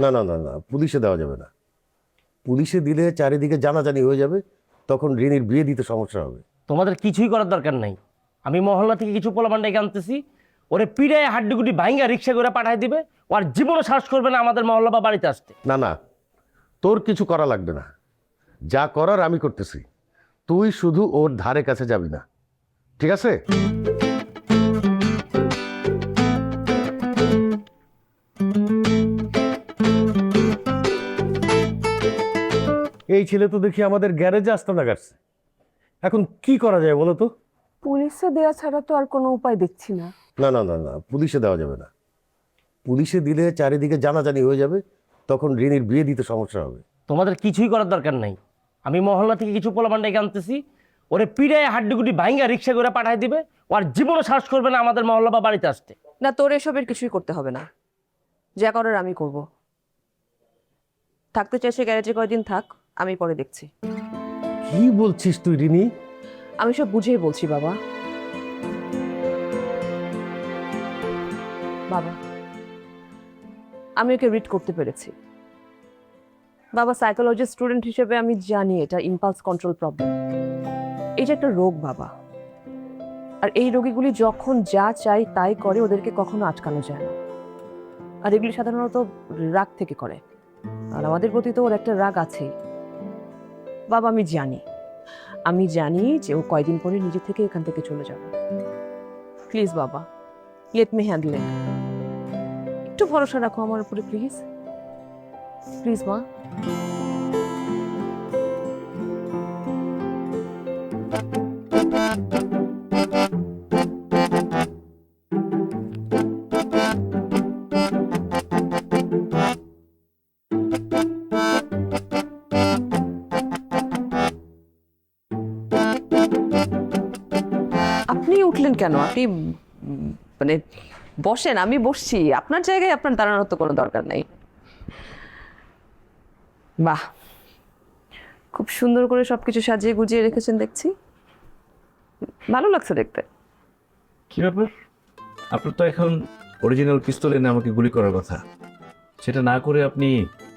না না না না, পুলিশে দেওয়া যাবে না। পুলিশে দিলে চারিদিকে জানাজানি হয়ে যাবে, তখন রিনির বিয়ে দিতে সমস্যা হবে। তোমাদের কিছুই করার দরকার নাই। আমি মহল্লা থেকে কিছু পোলাপান ডেকে আনতেছি, ওরে পিড়ায় হাড্ডিগুটি ভাঙ্গা রিক্সা করে পাঠাই দিবে। ও আর জীবনও সাহস করবে না আমাদের মহল্লা বা বাড়িতে আসতে। না না, তোর কিছু করা লাগবে না, যা করার আমি করতেছি। তুই শুধু ওর ধারে কাছে যাবি না, ঠিক আছে? এই ছেলে তো দেখি আমাদের গ্যারেজে আস্তানা গাড়ছে। এখন কি করা যায় বলো তো? পুলিশে দেওয়া ছাড়া তো আর কোনো উপায় দেখছি না। না না না না, পুলিশে দেওয়া যাবে না। পুলিশে দিলে চারিদিকে জানাজানি হয়ে যাবে, তখন রিনির বিয়ে দিতে সমস্যা হবে। তোমাদের কিছুই করার দরকার নাই। আমি মহল্লা থেকে কিছু পোলাপান ডেকে আনতেছি, ওরে পিড়ায় হাড্ডিগুটি ভাঙ্গা রিক্সা করে পাঠাই দিবে। ও আর জীবনও সাহস করবে না আমাদের মহল্লা বা বাড়িতে আসতে। না, তোর এসবের কিছুই করতে হবে না, যা করার আমি করব। থাকতে চাইছে গ্যারেজে কয়দিন থাক, আমি পরে দেখছি। কি বলছিস তুই রিনি? আমি সব বুঝেই বলছি বাবা। বাবা, আমি ওকে রিড করতে পেরেছি বাবা। সাইকোলজি স্টুডেন্ট হিসেবে আমি জানি এটা ইম্পালস কন্ট্রোল প্রবলেম। এটা একটা রোগ বাবা, আর এই রোগীগুলি যখন যা চাই তাই করে, ওদেরকে কখনো আটকানো যায় না। আর এগুলি সাধারণত রাগ থেকে করে, আর আমাদের প্রতি তো ওর একটা রাগ আছেই বাবা। আমি জানি যে ও কয়দিন পরে নিজে থেকে এখান থেকে চলে যাবে। প্লিজ বাবা, লেট মি হ্যান্ডেল ইট। একটু ভরসা রাখো আমার উপরে প্লিজ, প্লিজ মা। আপনি উঠলেন কেন? আপনি মানে বসেন, আমি বসছি। আপনার জায়গায় আপনার দাঁড়ানোর তো কোনো দরকার নাই। বাহ, খুব সুন্দর করে সবকিছু সাজিয়ে গুজিয়ে রেখেছেন দেখছি, ভালো লাগছে দেখতে। কি ব্যাপার? আপনার তো এখন অরিজিনাল পিস্তল এনে আমাকে গুলি করার কথা, সেটা না করে আপনি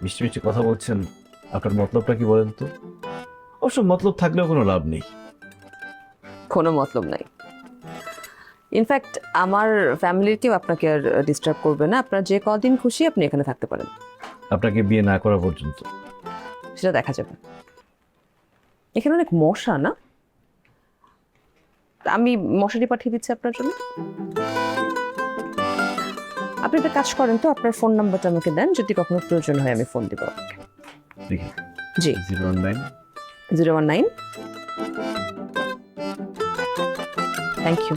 মিষ্টি মিষ্টি কথা বলছেন। আপনার মতলবটা কি বলেন তো? অবশ্য মতলব থাকলেও কোনো লাভ নেই। কোনো মতলব নাই। ইনফ্যাক্ট আমার ফ্যামিলির কেউ আপনাকে আর ডিস্টার্ব করবে না। আপনার যে কদিন খুশি আপনি এখানে থাকতে পারেন। আপনাকে বিয়ে না করা পর্যন্ত? সেটা দেখা যাবে। এখানে অনেক মশা না? আমি মশারি পাঠিয়ে দিচ্ছি আপনার জন্য। আপনি একটা কাজ করেন তো, আপনার ফোন নাম্বারটা আমাকে দেন, যদি কখনো প্রয়োজন হয় আমি ফোন দিব আপনাকে। দেখি। জি, 019 019। Thank you.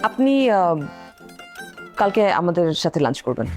আপনি কালকে আমাদের সাথে লাঞ্চ করবেন।